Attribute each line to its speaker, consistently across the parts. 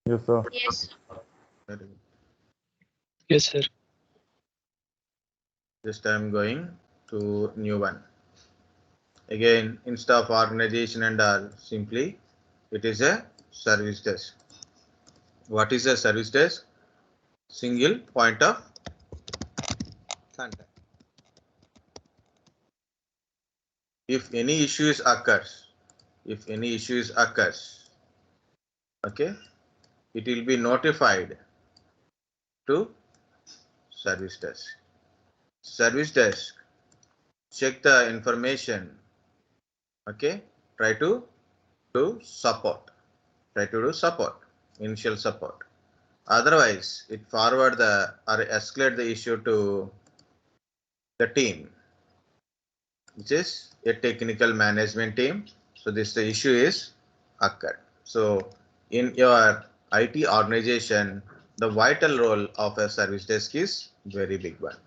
Speaker 1: Yes, sir.
Speaker 2: Yes.
Speaker 3: Very good.
Speaker 4: Yes, sir.
Speaker 3: Just I'm going to new one. Again, instead of organization and all, simply it is a service desk. What is a service desk? Single point of contact. If any issues occurs, okay, it will be notified to service desk. Service desk check the information. Okay, try to do support. Initial support. Otherwise, it forward the or escalate the issue to the team, which is a technical management team. So this the issue is occurred. So in your IT organization, the vital role of a service desk is very big one.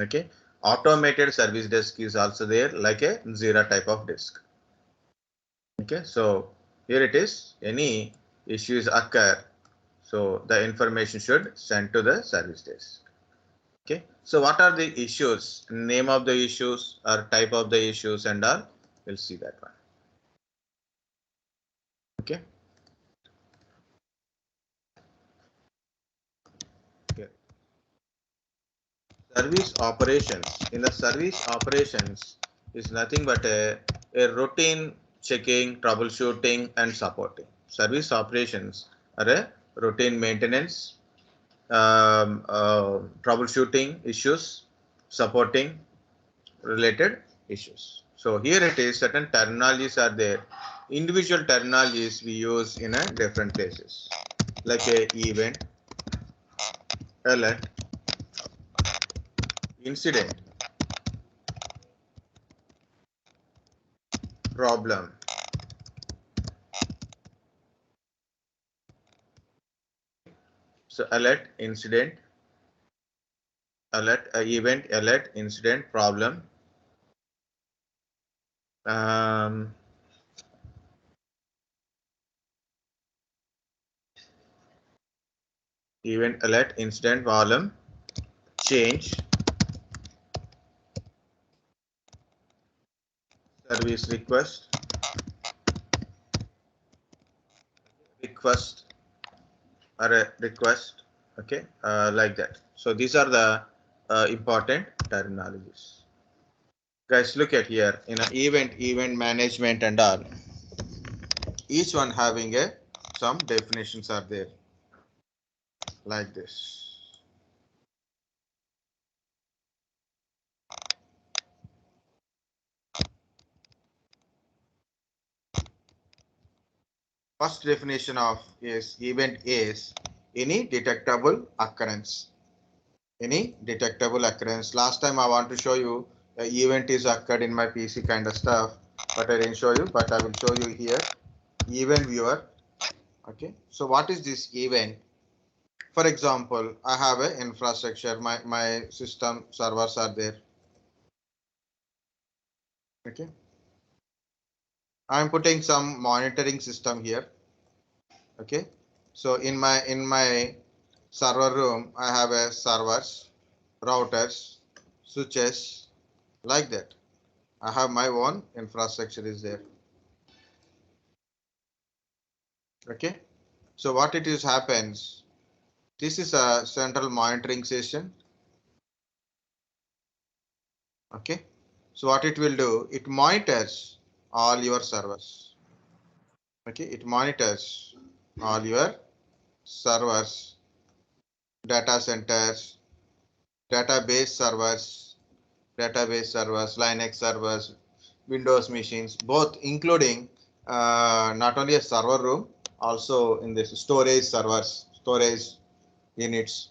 Speaker 3: Okay, automated service desk is also there, like a Jira type of desk. Okay, so here it is. Any issues occur, so the information should send to the service desk. Okay, so what are the issues? Name of the issues or type of the issues and all. We'll see that one. Okay. Okay. Service operations. In the service operations is nothing but a routine checking, troubleshooting, and supporting. Service operations are a routine maintenance, troubleshooting issues, supporting related issues. So here it is, certain terminologies are there. Individual terminologies we use in a different places, like a event, alert, incident, problem, so alert, incident, alert, event, alert, incident, problem, event, alert, incident, problem, change, service request, or a request. Okay, like that. So these are the important terminologies. Guys, look at here in an event management and all. Each one having a some definitions are there, like this. First definition of is event is any detectable occurrence. Any detectable occurrence. Last time I want to show you event is occurred in my PC kind of stuff, but I didn't show you, but I will show you here. Event viewer. Okay, so what is this event? For example, I have an infrastructure, my system servers are there. Okay, I'm putting some monitoring system here. Okay, so in my server room, I have a servers, routers, switches, like that. I have my own infrastructure is there. Okay, so what it is happens, this is a central monitoring session. Okay, so what it will do, it monitors all your servers. Okay, it monitors all your servers, data centers, database servers, Linux servers, Windows machines, both including not only a server room, also in this storage servers, storage units.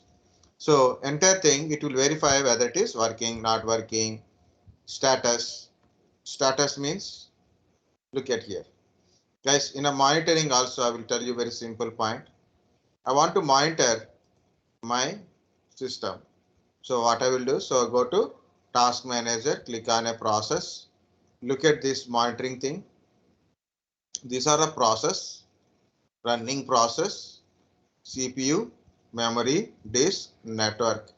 Speaker 3: So entire thing, it will verify whether it is working, not working, status. Status means, look at here. Guys, in a monitoring also, I will tell you very simple point. I want to monitor my system. So what I will do, so go to task manager, click on a process, look at this monitoring thing. These are a process, running process, CPU, memory, disk, network.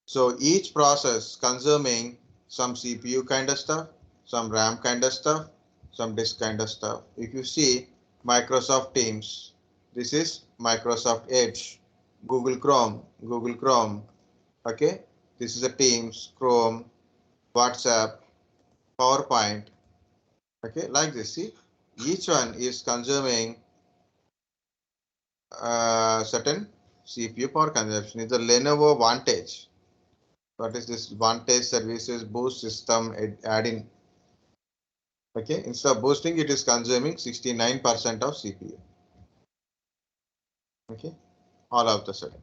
Speaker 3: So each process consuming some CPU kind of stuff, some RAM kind of stuff, some disk kind of stuff. If you see Microsoft Teams, this is Microsoft Edge, Google Chrome, okay? This is a Teams, Chrome, WhatsApp, PowerPoint, okay? Like this, see? Each one is consuming certain CPU power consumption. Is the Lenovo Vantage. What is this? Vantage services boost system add-in. Okay, instead of boosting, it is consuming 69% of CPU. Okay, all of the sudden.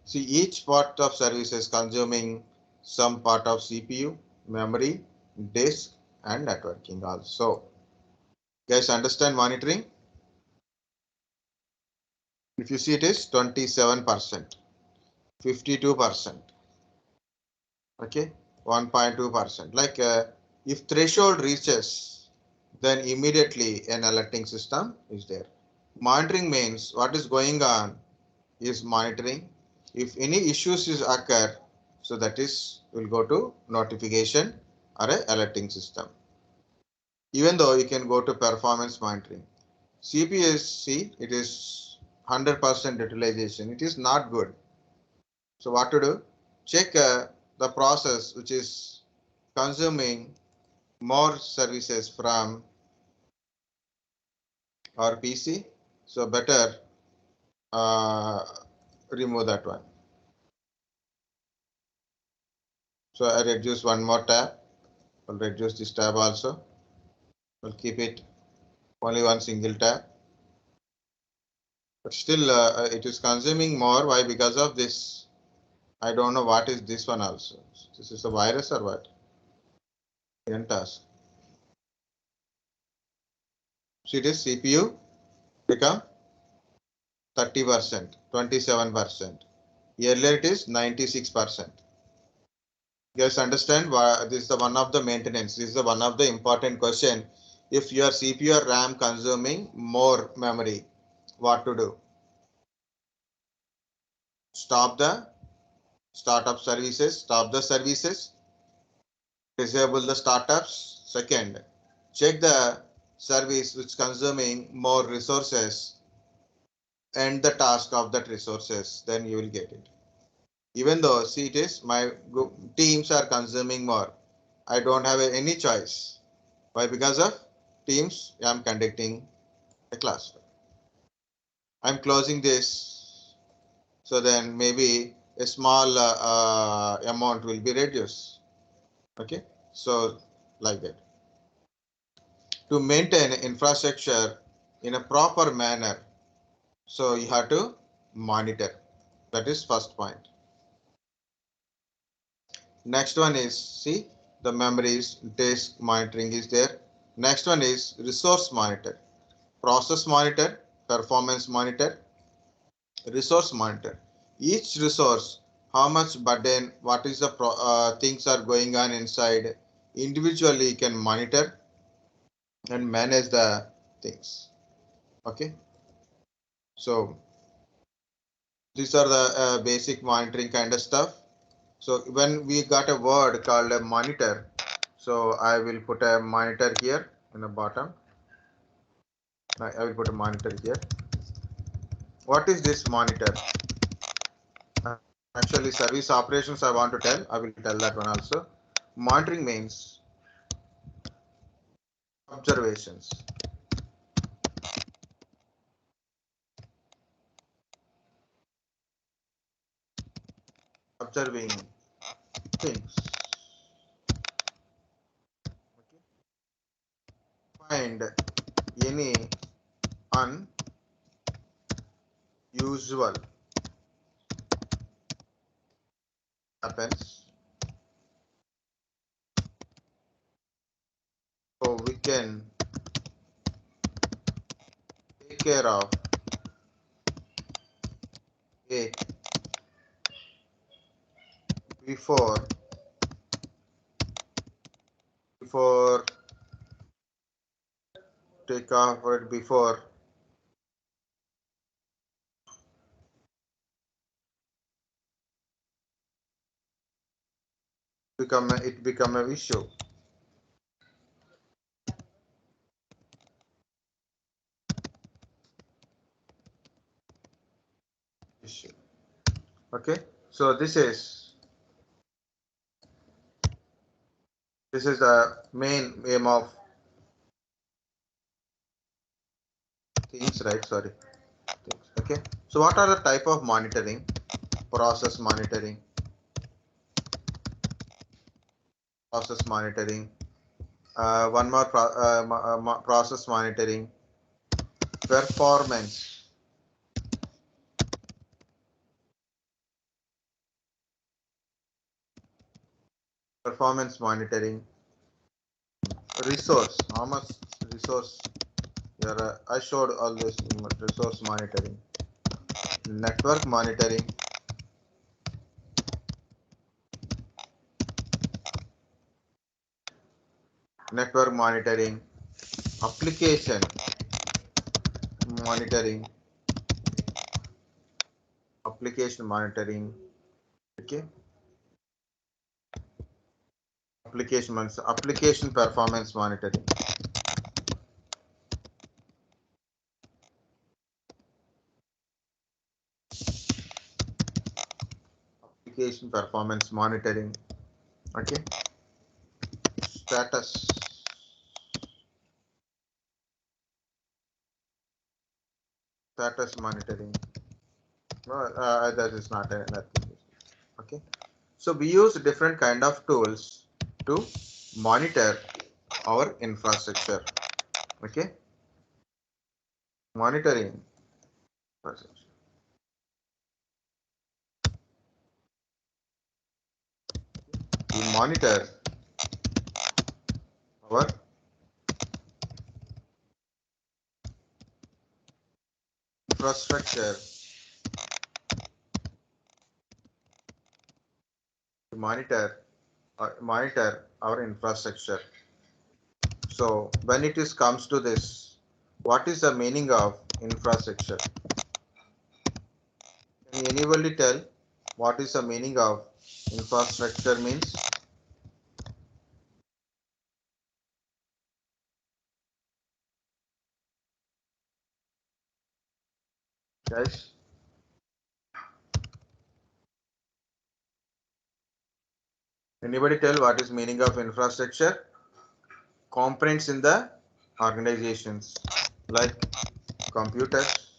Speaker 3: See, each part of service is consuming some part of CPU, memory, disk, and networking also. Guys, understand monitoring? If you see, it is 27%, 52%. Okay, 1.2%. Like if threshold reaches, then immediately an alerting system is there. Monitoring means what is going on is monitoring. If any issues is occur, so that is will go to notification or a alerting system. Even though you can go to performance monitoring. CPSC, it is 100% utilization. It is not good. So what to do? Check the process which is consuming more services from our PC. So better remove that one. So I reduce one more tab. I'll reduce this tab also. I'll keep it only one single tab. But still it is consuming more. Why? Because of this. I don't know what is this one also. This is a virus or what? Task. See this CPU become 30%, 27%. Earlier it is 96%. You guys understand why this is the one of the maintenance. This is the one of the important question. If your CPU or RAM consuming more memory, what to do? Stop the startup services, stop the services, disable the startups. Second, check the service which consuming more resources and the task of that resources, then you will get it. Even though, see, it is my teams are consuming more. I don't have any choice. Why? Because of teams, I am conducting a class. I'm closing this. So then maybe a small amount will be reduced. Okay. So like that. To maintain infrastructure in a proper manner, so you have to monitor. That is first point. Next one is, see, the memories, disk monitoring is there. Next one is resource monitor, process monitor, performance monitor, resource monitor. Each resource, how much burden, what is the things are going on inside, individually you can monitor and manage the things. Okay. So these are the basic monitoring kind of stuff. So when we got a word called a monitor, so I will put a monitor here in the bottom. I will put a monitor here. What is this monitor? Actually, service operations I want to tell. I will tell that one also. Monitoring means observations. Observing things. Okay. Find any unusual happens. So we can take care of it before take off it before become an issue. Okay, so this is the main aim of things, right? Sorry, things. Okay, so what are the type of monitoring? Process monitoring, one more process monitoring, performance monitoring, resource, how much resource I showed all this resource monitoring, network monitoring, application monitoring, okay, application performance monitoring, okay, status monitoring. Well, that is not nothing. Okay, so we use different kind of tools to monitor our infrastructure. Okay, monitoring infrastructure. We monitor our infrastructure. We monitor our infrastructure. So when it is comes to this, what is the meaning of infrastructure? Can anybody tell what is the meaning of infrastructure means? Guys, anybody tell what is meaning of infrastructure? Components in the organizations like computers,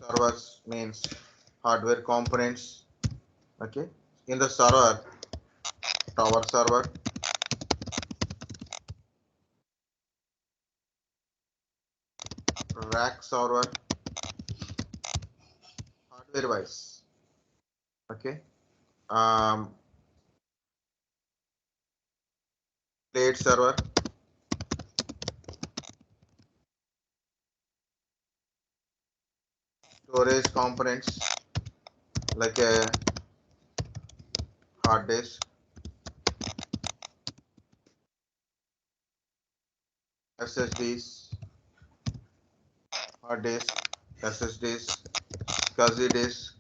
Speaker 3: servers means hardware components. Okay, in the server, tower server, rack server, hardware wise. Okay, um, plate server, storage components like a hard disk, SSDs, hard disk, SSDs, SCSI disk,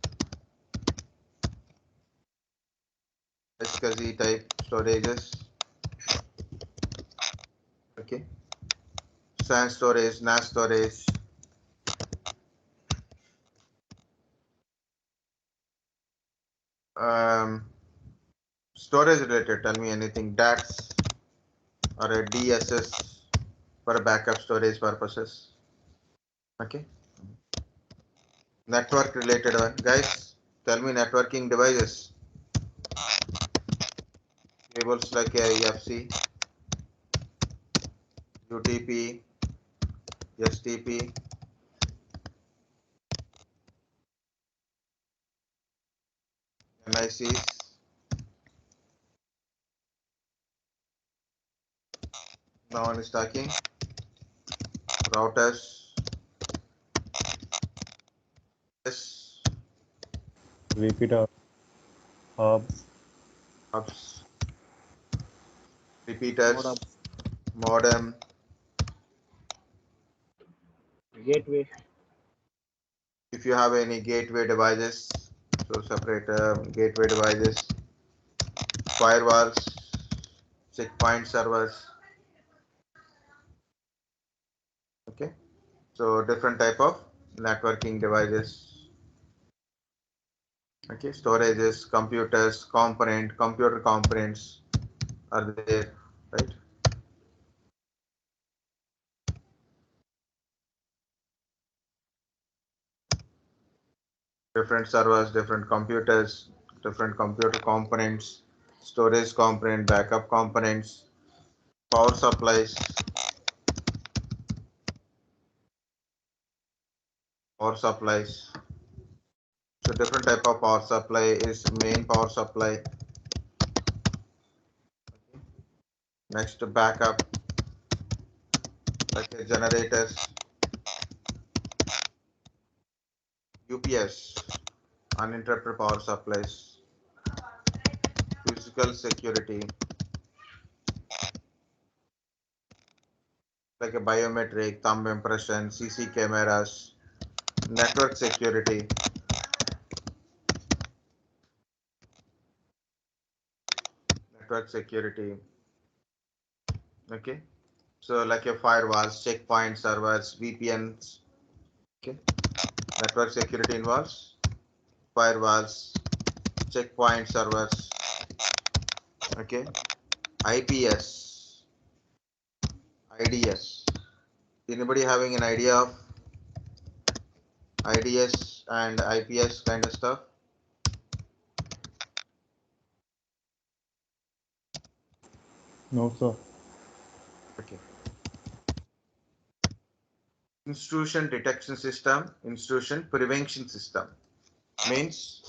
Speaker 3: SCSI type storages. Okay, SAN storage, NAS storage. Storage related, tell me anything. DATs or a DSS for backup storage purposes. Okay. Network related one. Guys, tell me networking devices. Cables like a EFC, UTP, STP, NICs. No one is talking. Routers. Yes.
Speaker 1: Repeater, hubs,
Speaker 3: Hubs. Repeaters. Modem.
Speaker 2: gateway,
Speaker 3: if you have any gateway devices, so separate gateway devices, firewalls, checkpoint servers. Okay, so different type of networking devices. Okay, storages, computers, computer components are there, right? Different servers, different computers, different computer components, storage component, backup components, power supplies, power supplies. So different type of power supply is main power supply. Next backup, like generators, UPS, uninterrupted power supplies, physical security, like a biometric, thumb impression, CC cameras, network security, network security. Okay, so like your firewalls, checkpoint servers, VPNs. Okay, network security involves firewalls, checkpoint servers. Okay, IPS, IDS. Anybody having an idea of IDS and IPS kind of stuff?
Speaker 1: No, sir.
Speaker 3: Okay. Intrusion detection system, intrusion prevention system means,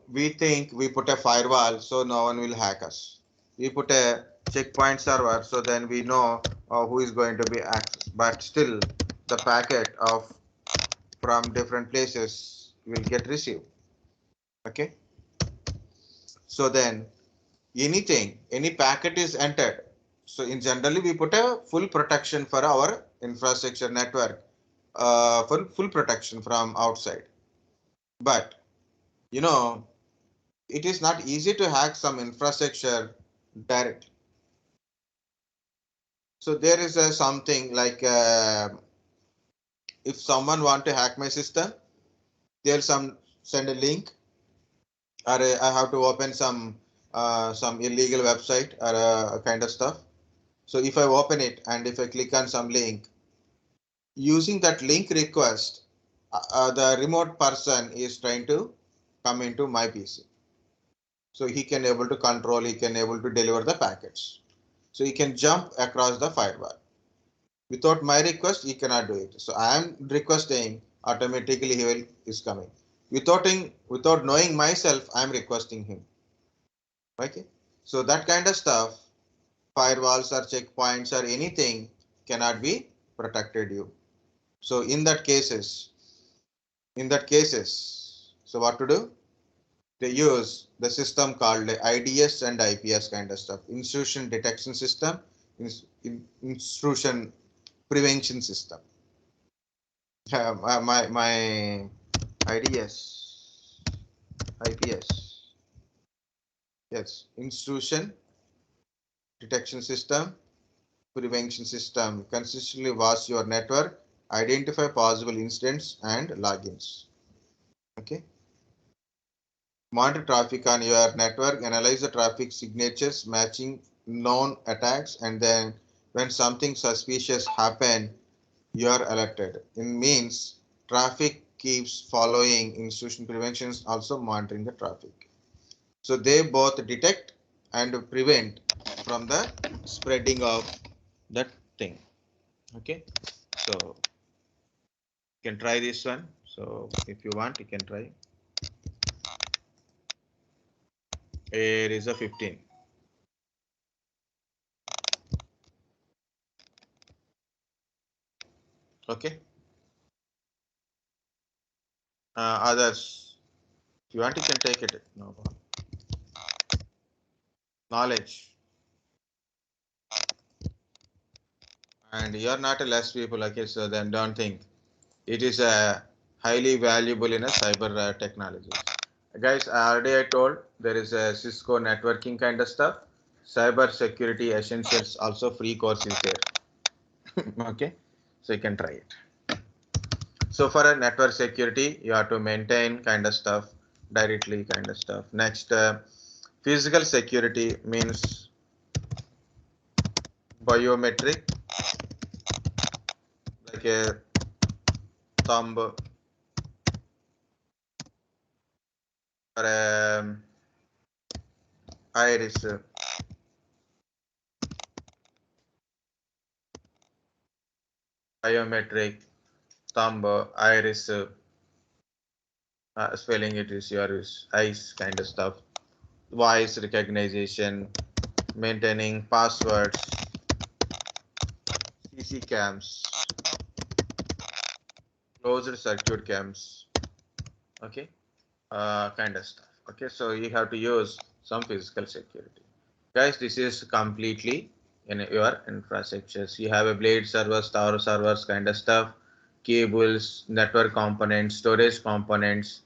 Speaker 3: we think we put a firewall so no one will hack us. We put a checkpoint server so then we know who is going to be accessed. But still, the packet of from different places will get received. Okay. So then any packet is entered. So in generally we put a full protection for our infrastructure network, full protection from outside. But you know, it is not easy to hack some infrastructure directly. So there is a something like if someone want to hack my system, they'll send a link, or I have to open some illegal website or kind of stuff. So if I open it and if I click on some link, using that link request, the remote person is trying to come into my PC. So he can able to control, he can able to deliver the packets. So he can jump across the firewall. Without my request, he cannot do it. So I am requesting, automatically is coming. Without knowing myself, I am requesting him. Okay. So that kind of stuff, firewalls or checkpoints or anything cannot be protected you. So in that cases, so what to do? They use the system called IDS and IPS kind of stuff. Intrusion detection system, intrusion prevention system. My IDS, IPS. Yes, intrusion detection system, prevention system consistently watch your network, identify possible incidents and logins. Okay. Monitor traffic on your network, analyze the traffic signatures matching known attacks, and then when something suspicious happen, you are alerted. It means traffic keeps following intrusion preventions, also monitoring the traffic. So they both detect and prevent from the spreading of that thing. Okay, so you can try this one. So if you want, you can try. Here is a 15. Okay. Others, if you want, you can take it. No problem. Knowledge. And you're not a less people, okay? So then don't think it is a highly valuable in a cyber technology. Guys, I told there is a Cisco networking kind of stuff. Cyber security essentials also free course is there. Okay, so you can try it. So for a network security, you have to maintain kind of stuff directly kind of stuff. Next, physical security means biometric, like a thumb or a iris, biometric thumb, iris, spelling it is your eyes kind of stuff. Voice recognition, maintaining passwords, CC cams, closed circuit cams, okay, kind of stuff. Okay, so you have to use some physical security. Guys, this is completely in your infrastructures. You have a blade servers, tower servers kind of stuff, cables, network components, storage components,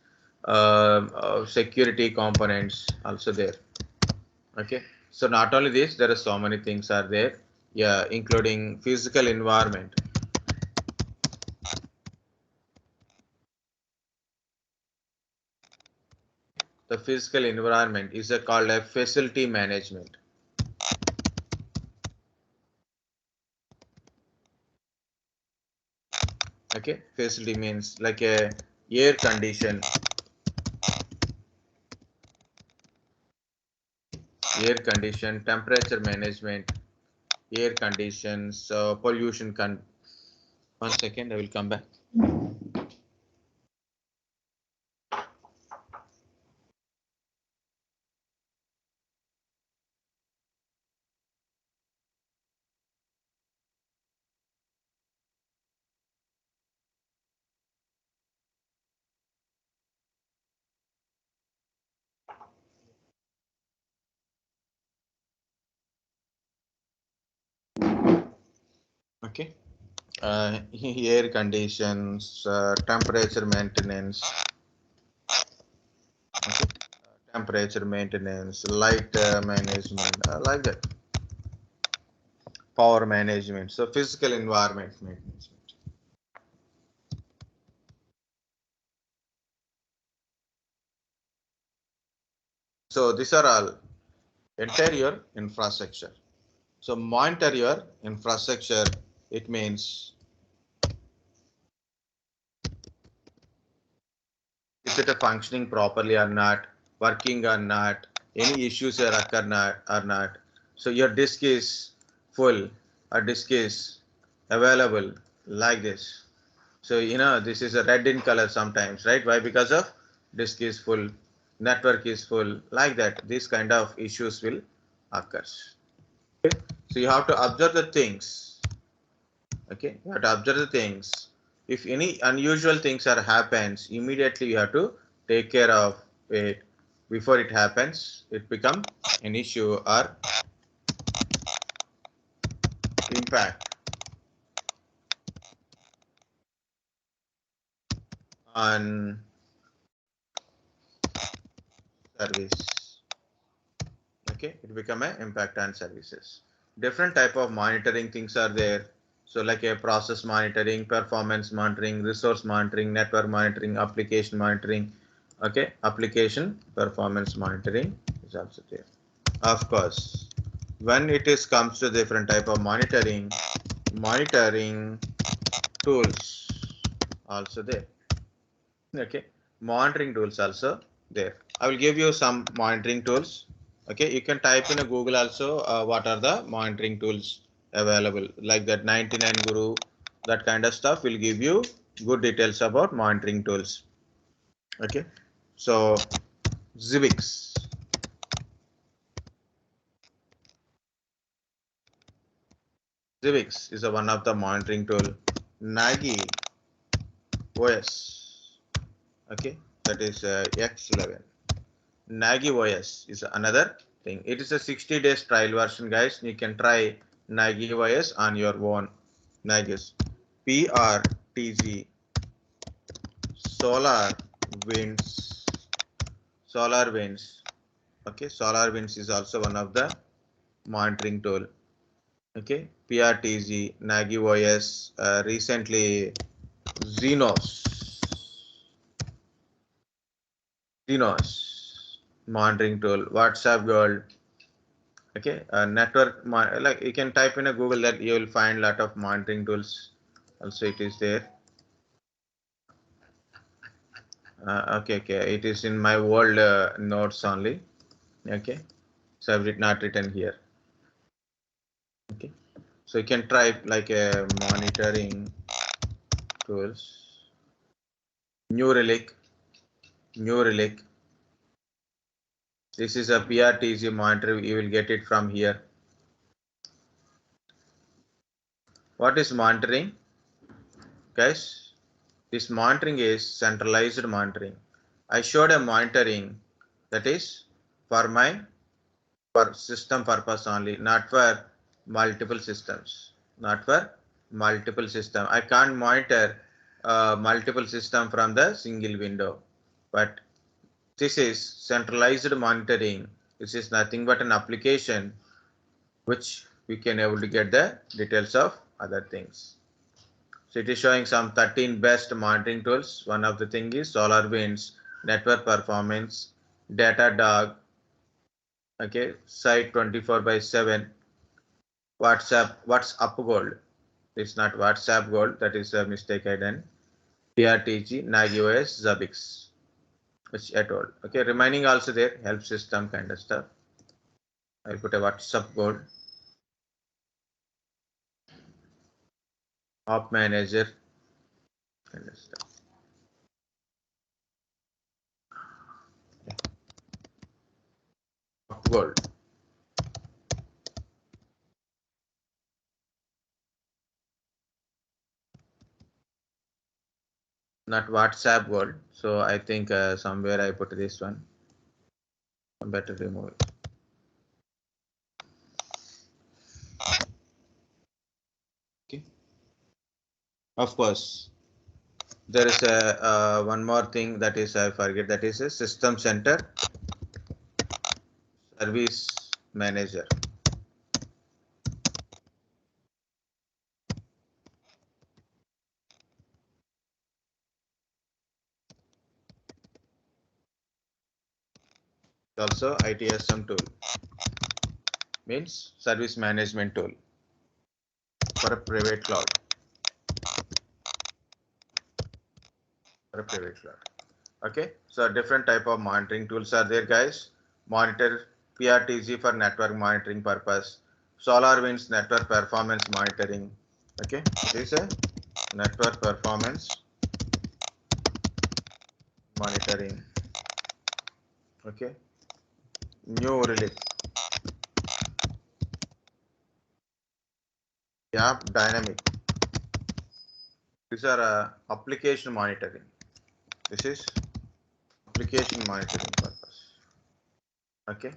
Speaker 3: security components also there. Okay, so not only this, there are so many things are there, yeah, including physical environment. The physical environment is called a facility management. Okay, facility means like a air condition, temperature management, air conditions, pollution. One second, I will come back. Okay, air conditions, temperature maintenance. Okay. Temperature maintenance, light management, like that. Power management, so physical environment management. So these are all interior infrastructure. So monitor your infrastructure, it means is it functioning properly or not, working or not, any issues are occur or not. So your disk is full or disk is available like this. So this is a red in color sometimes, right? Why? Because of disk is full, network is full, like that. These kind of issues will occur. Okay? So you have to observe the things. Okay, you have to observe the things. If any unusual things are happens, immediately you have to take care of it before it happens. It become an issue or impact on service. Okay, it become an impact on services. Different type of monitoring things are there. So like a process monitoring, performance monitoring, resource monitoring, network monitoring, application monitoring. Okay, application performance monitoring is also there. Of course, when it is comes to different type of monitoring tools also there. Okay, monitoring tools also there. I will give you some monitoring tools. Okay, you can type in a Google also what are the monitoring tools available, like that 99 Guru, that kind of stuff will give you good details about monitoring tools. Okay, so Zibbix. Zibbix is one of the monitoring tool. Nagios OS. Okay, that is X11. Nagios is another thing. It is a 60 days trial version, guys. You can try Nagios on your own. Nagios PRTG solar winds. Solar winds. Okay, solar winds is also one of the monitoring tool. Okay, PRTG, Nagios, recently Xenos monitoring tool, WhatsApp Gold. Okay, network like you can type in a Google that you will find lot of monitoring tools. Also, it is there. Okay, it is in my world notes only. Okay, so I've not written here. Okay, so you can try like a monitoring tools. New relic. This is a PRTG monitor. You will get it from here. What is monitoring, guys? This monitoring is centralized monitoring. I showed a monitoring that is for system purpose only, not for multiple systems. I can't monitor multiple system from the single window, but this is centralized monitoring. This is nothing but an application which we can able to get the details of other things. So it is showing some 13 best monitoring tools. One of the thing is SolarWinds, network performance, Datadog, okay, site 24/7, WhatsApp Gold. It's not WhatsApp Gold. That is a mistake I done. PRTG, Nagios, Zibbix, which I told. Okay, remaining also there, help system kind of stuff. I'll put a WhatsApp Gold. Op manager kind of stuff. Gold. Not WhatsApp Gold. So I think somewhere I put this one. I better remove it. Okay. Of course, there is a one more thing that is I forget, that is a system center service manager. Also ITSM tool, means service management tool for a private cloud. Okay, so different type of monitoring tools are there, guys. Monitor PRTG for network monitoring purpose. SolarWinds network performance monitoring. Okay, this is a network performance monitoring. Okay, new release. App dynamic. These are application monitoring. This is application monitoring purpose. Okay.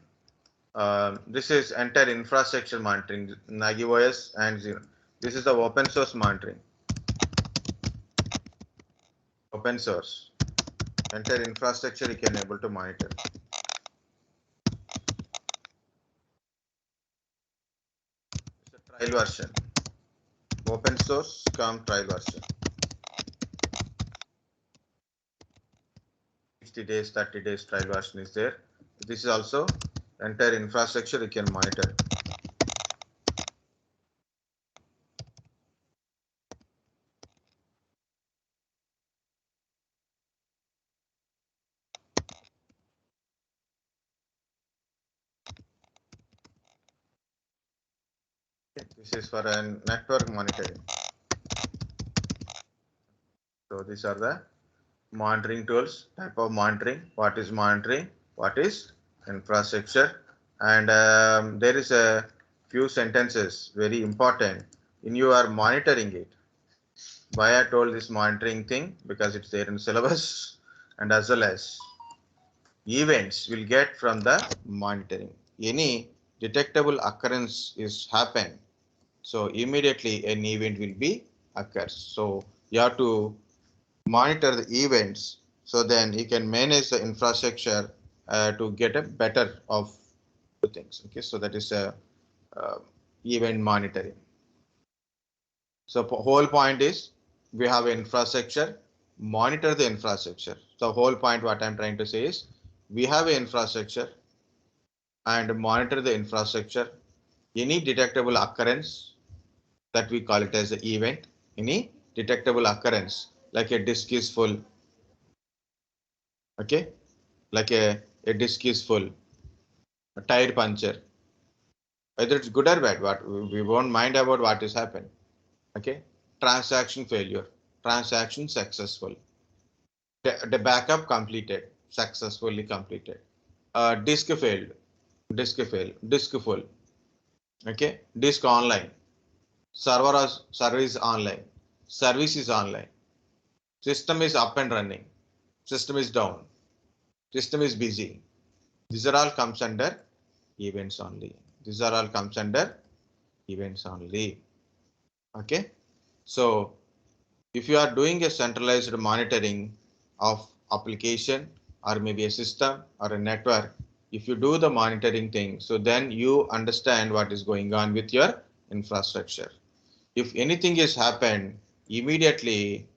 Speaker 3: This is entire infrastructure monitoring, Nagios and Zero. This is the open source monitoring. Open source. Entire infrastructure you can able to monitor. It's a trial version. Open source come trial version. 60 days, 30 days trial version is there. This is also entire infrastructure you can monitor. This is for a network monitoring. So these are the monitoring tools, type of monitoring, what is monitoring, what is infrastructure, and there is a few sentences very important in you are monitoring it. Why I told this monitoring thing, because it's there in syllabus, and as well as events will get from the monitoring. Any detectable occurrence is happen, so immediately an event will be occurs. So you have to monitor the events, so then you can manage the infrastructure to get a better of the things. Okay, so that is a event monitoring. So whole point is we have infrastructure, monitor the infrastructure. So whole point what I'm trying to say is we have an infrastructure and monitor the infrastructure. Any detectable occurrence, that we call it as an event. Any detectable occurrence, like a disk is full. Okay, like a disk is full, a tire puncture. Whether it's good or bad, what we won't mind about what is happened. Okay, transaction failure, transaction successful, the backup completed, successfully completed. Disk failed, disk full. Okay, disk online, service online, service is online, system is up and running, system is down, system is busy. These are all comes under events only. These are all comes under events only. Okay, so if you are doing a centralized monitoring of application or maybe a system or a network, if you do the monitoring thing, so then you understand what is going on with your infrastructure. If anything has happened, immediately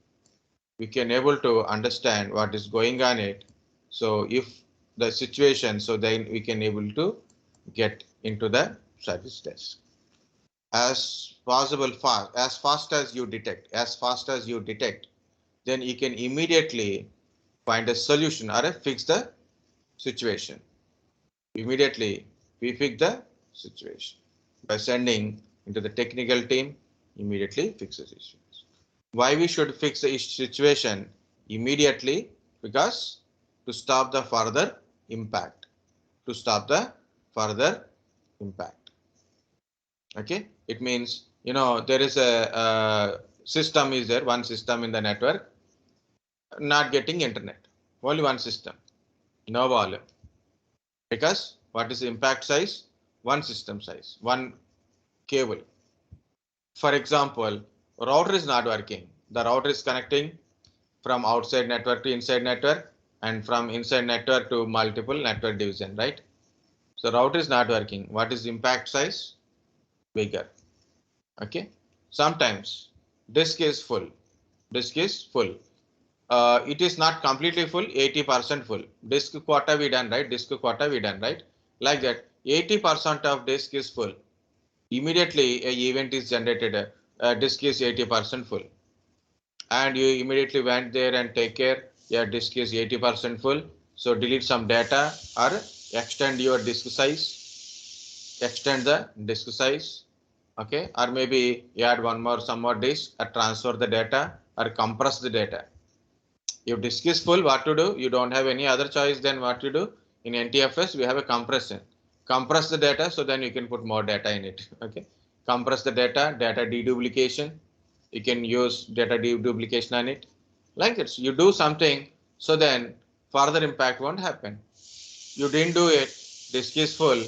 Speaker 3: we can able to understand what is going on it. So if the situation, so then we can able to get into the service desk as possible fast, as fast as you detect, then you can immediately find a solution or fix the situation. Immediately we fix the situation by sending into the technical team, immediately fix the situation. Why we should fix the situation immediately? Because to stop the further impact, to stop the further impact. Okay, it means, you know, there is a system is there, one system in the network, not getting internet, only one system, no volume. Because what is the impact size? One system size, one cable. For example, router is not working. The router is connecting from outside network to inside network and from inside network to multiple network division, right? So router is not working. What is the impact size? Bigger. Okay. Sometimes disk is full. Disk is full. It is not completely full, 80% full. Disk quota we done, right? Disk quota we done, right? Like that, 80% of disk is full. Immediately a event is generated, disk is 80% full. And you immediately went there and take care, your disk is 80% full. So delete some data or extend your disk size, extend the disk size. Okay, or maybe you add some more disk or transfer the data or compress the data. If disk is full, what to do? You don't have any other choice than what to do. In NTFS, we have a compression. Compress the data, so then you can put more data in it. Okay, compress the data, data deduplication. You can use data deduplication on it. Like that, you do something, so then further impact won't happen. You didn't do it, disk is full,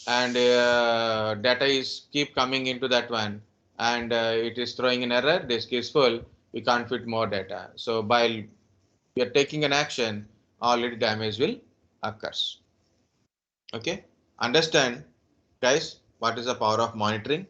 Speaker 3: and data is keep coming into that one, and it is throwing an error. Disk is full, we can't fit more data. So by we are taking an action, already damage will occur. Okay, understand, guys, what is the power of monitoring?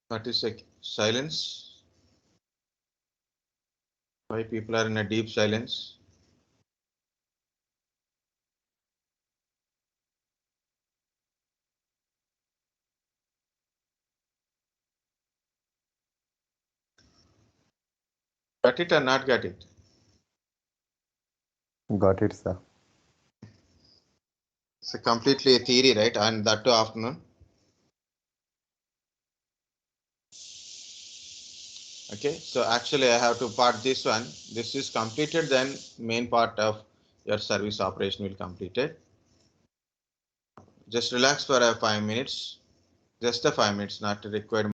Speaker 3: What is a silence? Why people are in a deep silence? Got it or not got it?
Speaker 1: Got it, sir.
Speaker 3: It's a completely a theory, right? And that too afternoon. Okay, so actually I have to part this one. This is completed, then main part of your service operation will completed. Just relax for 5 minutes. Just a 5 minutes, not required